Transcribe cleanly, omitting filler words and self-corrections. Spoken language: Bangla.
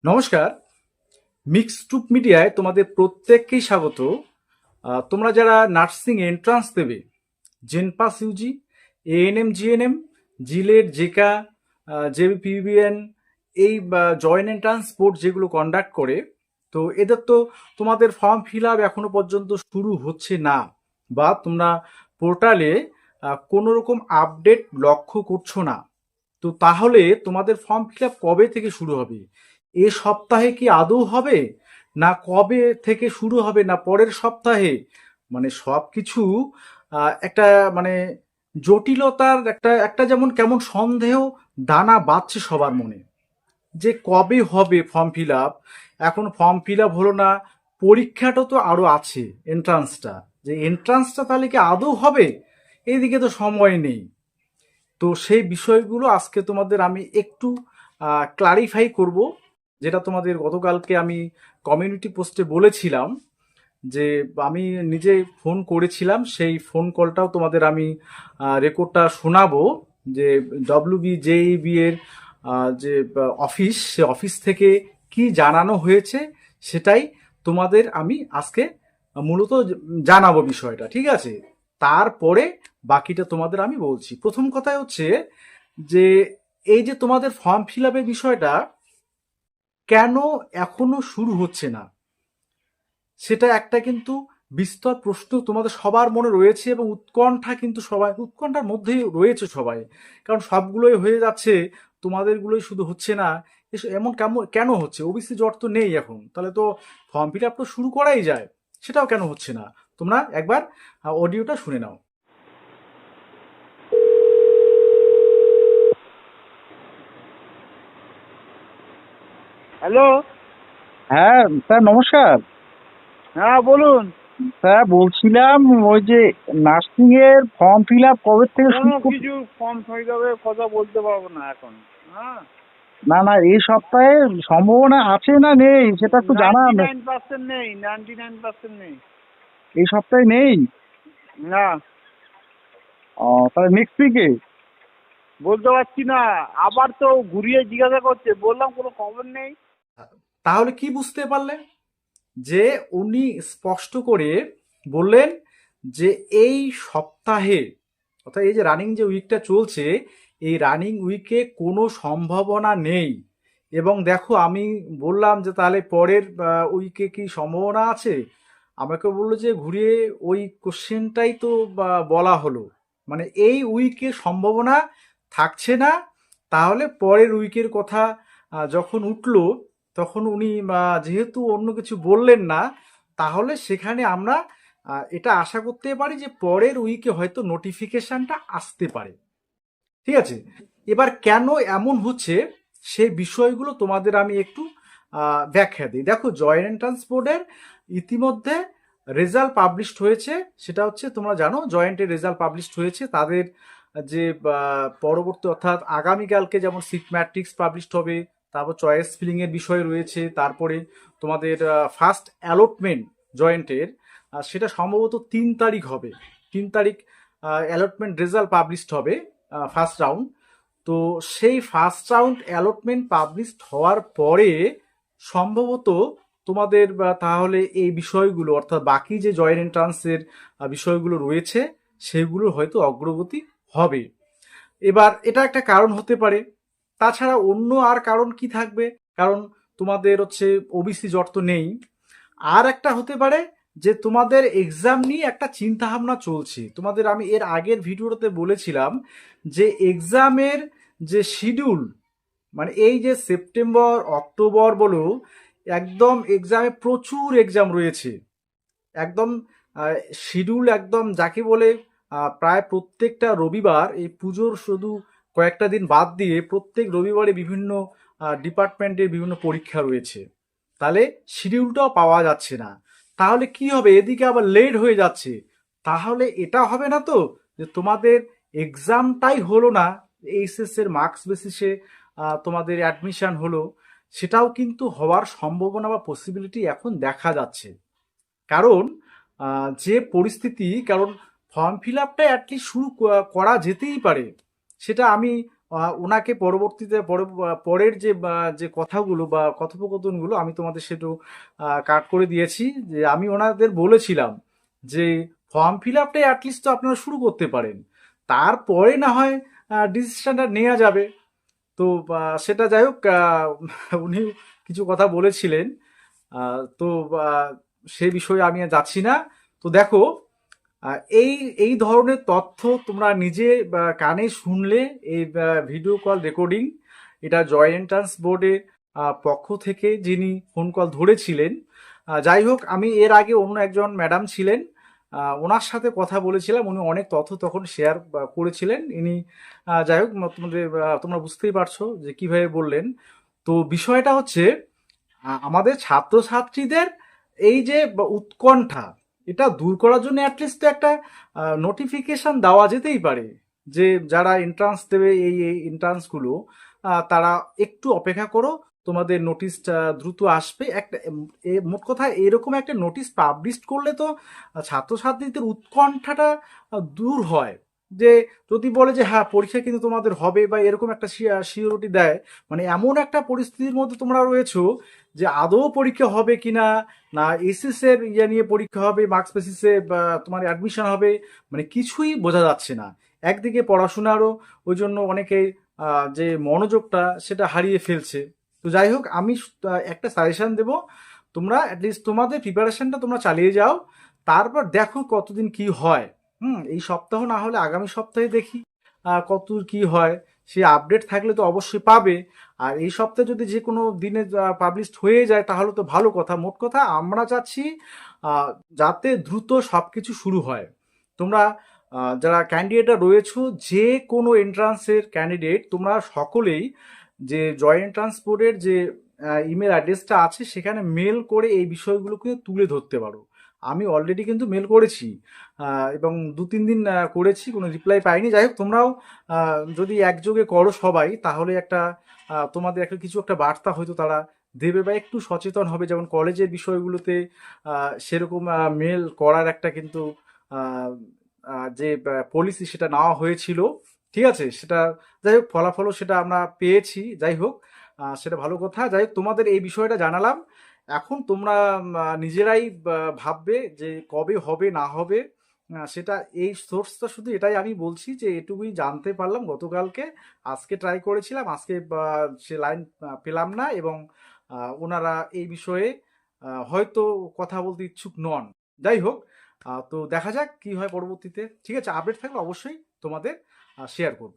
নমস্কার। মিক্সড মিডিয়ায় তোমাদের প্রত্যেককেই স্বাগত। তোমরা যারা নার্সিং এন্ট্রান্স দেবে, জেনপাস ইউজি, এএনএম জিএনএম, জিলেট জেকা, জেবিপিবিএন, এই জয়েন্ট এন্ট্রান্স বোর্ড যেগুলো কন্ডাক্ট করে, তো এদের তো তোমাদের ফর্ম ফিল আপ এখনো পর্যন্ত শুরু হচ্ছে না, বা তোমরা পোর্টালে কোনো রকম আপডেট লক্ষ্য করছো না। তো তাহলে তোমাদের ফর্ম ফিল আপ কবে থেকে শুরু হবে? এ সপ্তাহে কি আদৌ হবে, না কবে থেকে শুরু হবে, না পরের সপ্তাহে? মানে সব কিছু একটা মানে জটিলতার একটা একটা যেমন কেমন সন্দেহ দানা বাঁধছে সবার মনে, যে কবে হবে ফর্ম ফিল আপ। এখন ফর্ম ফিল আপ হলো না, পরীক্ষাটা তো আরো আছে, এন্ট্রান্সটা, যে এন্ট্রান্সটা তাহলে কি আদৌ হবে? এইদিকে তো সময় নেই। তো সেই বিষয়গুলো আজকে তোমাদের আমি একটু ক্লারিফাই করব, যেটা তোমাদের গতকালকে আমি কমিউনিটি পোস্টে বলেছিলাম, যে আমি নিজে ফোন করেছিলাম, সেই ফোন কলটাও তোমাদের আমি রেকর্ডটা শোনাবো, যে WBJEB এর যে অফিস, সে অফিস থেকে কি জানানো হয়েছে সেটাই তোমাদের আমি আজকে মূলত জানাবো বিষয়টা, ঠিক আছে? তারপরে বাকিটা তোমাদের আমি বলছি। প্রথম কথা হচ্ছে যে এই যে তোমাদের ফর্ম ফিল আপের বিষয়টা কেন এখনো শুরু হচ্ছে না, সেটা একটা কিন্তু বিস্তর প্রশ্ন তোমাদের সবার মনে রয়েছে, এবং উৎকণ্ঠা কিন্তু সবাই উৎকণ্ঠার মধ্যেই রয়েছে সবাই। কারণ সবগুলোই হয়ে যাচ্ছে, তোমাদেরগুলোই শুধু হচ্ছে না। এমন কেমন কেন হচ্ছে? ওবিসি জট তো নেই এখন, তাহলে তো ফর্ম ফিল আপ তো শুরু করাই যায়, সেটাও কেন হচ্ছে না? তোমরা একবার অডিওটা শুনে নাও। হ্যালো। হ্যাঁ স্যার, নমস্কার। হ্যাঁ, বলুন। স্যার বলছিলাম, ওই যে নার্সিং এর ফর্ম ফিল আপ কবে থেকে কোনো শুরু করতে? কিছু ফর্ম ফিলাপের কথা বলতে পারবো না এখন। হ্যাঁ, না না, এই সপ্তাহে সম্ভাবনা আছে না নেই সেটা একটু জানান। 99% নেই, 99% নেই। এই সপ্তাহে নেই? না, তাহলে নেক্সট উইকে? বলতে পারছি না। আবার তো ঘুরিয়ে জিজ্ঞাসা করছে, বললাম কোনো খবর নেই। তাহলে কি বুঝতে পারলে? যে উনি স্পষ্ট করে বললেন যে এই সপ্তাহে, অর্থাৎ এই যে রানিং যে উইকটা চলছে, এই রানিং উইকে কোনো সম্ভাবনা নেই। এবং দেখো, আমি বললাম যে তাহলে পরের উইকে কি সম্ভাবনা আছে, আমাকে বললো যে ঘুরিয়ে ওই কোশ্চেনটাই তো বলা হলো, মানে এই উইকে সম্ভাবনা থাকছে না। তাহলে পরের উইকের কথা যখন উঠলো, তখন উনি যেহেতু অন্য কিছু বললেন না, তাহলে সেখানে আমরা এটা আশা করতে পারি যে পরের উইকে হয়তো নোটিফিকেশনটা আসতে পারে। ঠিক আছে? এবার কেন এমন হচ্ছে সেই বিষয়গুলো তোমাদের আমি একটু ব্যাখ্যা দিই। দেখো, জয়েন্ট এন্ট্রান্স বোর্ডের ইতিমধ্যে রেজাল্ট পাবলিশড হয়েছে। সেটা হচ্ছে, তোমরা জানো জয়েন্টের রেজাল্ট পাবলিশড হয়েছে, তাদের যে পরবর্তী অর্থাৎ আগামীকালকে যেমন সিট ম্যাট্রিক্স পাবলিশড হবে, তারপর চয়েস ফিলিং এর বিষয় রয়েছে, তারপরে তোমাদের ফার্স্ট অ্যালটমেন্ট জয়েন্টের, সেটা সম্ভবত 3 তারিখ হবে। 3 তারিখ অ্যালটমেন্ট রেজাল্ট পাবলিশড হবে, ফার্স্ট রাউন্ড। তো সেই ফার্স্ট রাউন্ড অ্যালটমেন্ট পাবলিশড হওয়ার পরে সম্ভবত তোমাদের তাহলে এই বিষয়গুলো, অর্থাৎ বাকি যে জয়েন্ট এন্ট্রান্সের বিষয়গুলো রয়েছে, সেগুলো হয়তো অগ্রগতি হবে। এবার এটা একটা কারণ হতে পারে। তাছাড়া অন্য আর কারণ কি থাকবে? কারণ তোমাদের হচ্ছে ওবিসি জট তো নেই। আর একটা হতে পারে যে তোমাদের এক্সাম নিয়ে একটা চিন্তা ভাবনা চলছে। তোমাদের আমি এর আগের ভিডিওতে বলেছিলাম যে এক্সামের যে শিডিউল, মানে এই যে সেপ্টেম্বর অক্টোবর বলো, একদম এক্সামে প্রচুর এক্সাম রয়েছে। একদম শিডিউল একদম যাকে বলে, প্রায় প্রত্যেকটা রবিবার, এই পুজোর শুধু কয়েকটা দিন বাদ দিয়ে প্রত্যেক রবিবারে বিভিন্ন ডিপার্টমেন্টের বিভিন্ন পরীক্ষা রয়েছে। তাহলে শিডিউলটাও পাওয়া যাচ্ছে না। তাহলে কি হবে? এদিকে আবার লেট হয়ে যাচ্ছে। তাহলে এটা হবে না তো, যে তোমাদের এক্সামটাই হলো না, এইচএস এর মার্কস বেসিসে তোমাদের অ্যাডমিশন হলো, সেটাও কিন্তু হওয়ার সম্ভাবনা বা পসিবিলিটি এখন দেখা যাচ্ছে। কারণ যে পরিস্থিতি, কারণ ফর্ম ফিল আপটা অ্যাটলিস্ট শুরু করা যেতেই পারে। সেটা আমি ওনাকে পরবর্তীতে পরের যে কথাগুলো বা কথোপকথনগুলো আমি তোমাদের সেটু কাট করে দিয়েছি, যে আমি ওনাদের বলেছিলাম যে ফর্ম ফিল আপটাই অ্যাটলিস্ট তো আপনারা শুরু করতে পারেন, তারপরে না হয় ডিসিশনটা নেওয়া যাবে। তো সেটা যাই হোক, উনি কিছু কথা বলেছিলেন, তো সে বিষয়ে আমি আর যাচ্ছি না। তো দেখো, এই এই ধরনের তথ্য তোমরা নিজে কানে শুনলে, এই ভিডিও কল রেকর্ডিং, এটা জয়েন্ট এন্ট্রান্স বোর্ডের পক্ষ থেকে যিনি ফোন কল ধরেছিলেন, যাই হোক, আমি এর আগে অন্য একজন ম্যাডাম ছিলেন, ওনার সাথে কথা বলেছিলাম, উনি অনেক তথ্য তখন শেয়ার করেছিলেন। ইনি যাই হোক, তোমরা বুঝতেই পারছো যে কিভাবে বললেন। তো বিষয়টা হচ্ছে, আমাদের ছাত্রছাত্রীদের এই যে উৎকণ্ঠা, এটা দূর করার জন্য অ্যাটলিস্ট তো একটা নোটিফিকেশন দেওয়া যেতেই পারে, যে যারা এন্ট্রান্স দেবে এই এই এন্ট্রান্সগুলো, তারা একটু অপেক্ষা করো, তোমাদের নোটিশটা দ্রুত আসবে। একটা মোট কথা এরকম একটা নোটিশ পাবলিশ করলে তো ছাত্রছাত্রীদের উৎকণ্ঠাটা দূর হয়। যে যদি বলে যে হ্যাঁ পরীক্ষা কিন্তু তোমাদের হবে, বা এরকম একটা সিওরিটি দেয়, মানে এমন একটা পরিস্থিতির মধ্যে তোমরা রয়েছো যে আদৌ পরীক্ষা হবে কিনা, না এসএস এর ইয়ে নিয়ে পরীক্ষা হবে, মার্কস বেসিসে তোমার অ্যাডমিশন হবে, মানে কিছুই বোঝা যাচ্ছে না। একদিকে পড়াশোনারও ওই জন্য অনেকে যে মনোযোগটা সেটা হারিয়ে ফেলছে। তো যাই হোক, আমি একটা সাজেশন দেব, তোমরা অ্যাটলিস্ট তোমাদের প্রিপারেশনটা তোমরা চালিয়ে যাও, তারপর দেখো কতদিন কি হয়। এই সপ্তাহ না হলে আগামী সপ্তাহে দেখি কতদূর কি হয়। সে আপডেট থাকলে তো অবশ্যই পাবে। আর এই সপ্তাহে যদি যে কোনো দিনে পাবলিশড হয়ে যায় তাহলে তো ভালো কথা। মোট কথা আমরা চাচ্ছি আহ, যাতে দ্রুত সবকিছু শুরু হয়। তোমরা যারা ক্যান্ডিডেটরা রয়েছো, যে কোনো এন্ট্রান্সের ক্যান্ডিডেট, তোমরা সকলেই যে জয়েন্ট এন্ট্রান্স বোর্ডের যে ইমেল অ্যাড্রেসটা আছে সেখানে মেল করে এই বিষয়গুলোকে তুলে ধরতে পারো। আমি অলরেডি কিন্তু মেল করেছি, এবং 2-3 দিন করেছি, কোনো রিপ্লাই পাইনি। যাই হোক, তোমরাও যদি একযোগে করো সবাই, তাহলে একটা তোমাদের একটা কিছু একটা বার্তা হয়তো তারা দেবে, বা একটু সচেতন হবে। যেমন কলেজের বিষয়গুলোতে সেরকম মেল করার একটা কিন্তু আহ, যে পলিসি সেটা নেওয়া হয়েছিল, ঠিক আছে, সেটা যাই হোক ফলাফলও সেটা আমরা পেয়েছি। যাই হোক, সেটা ভালো কথা। যাই হোক, তোমাদের এই বিষয়টা জানালাম। এখন তোমরা নিজেরাই ভাববে যে কবে হবে না হবে। সেটা এই সোর্সটা শুধু এটাই আমি বলছি যে এটুকুই জানতে পারলাম গতকালকে। আজকে ট্রাই করেছিলাম, আজকে সে লাইন পেলাম না, এবং ওনারা এই বিষয়ে হয়তো কথা বলতে ইচ্ছুক নন। যাই হোক, তো দেখা যাক কি হয় পরবর্তীতে। ঠিক আছে, আপডেট থাকলে অবশ্যই তোমাদের শেয়ার করব।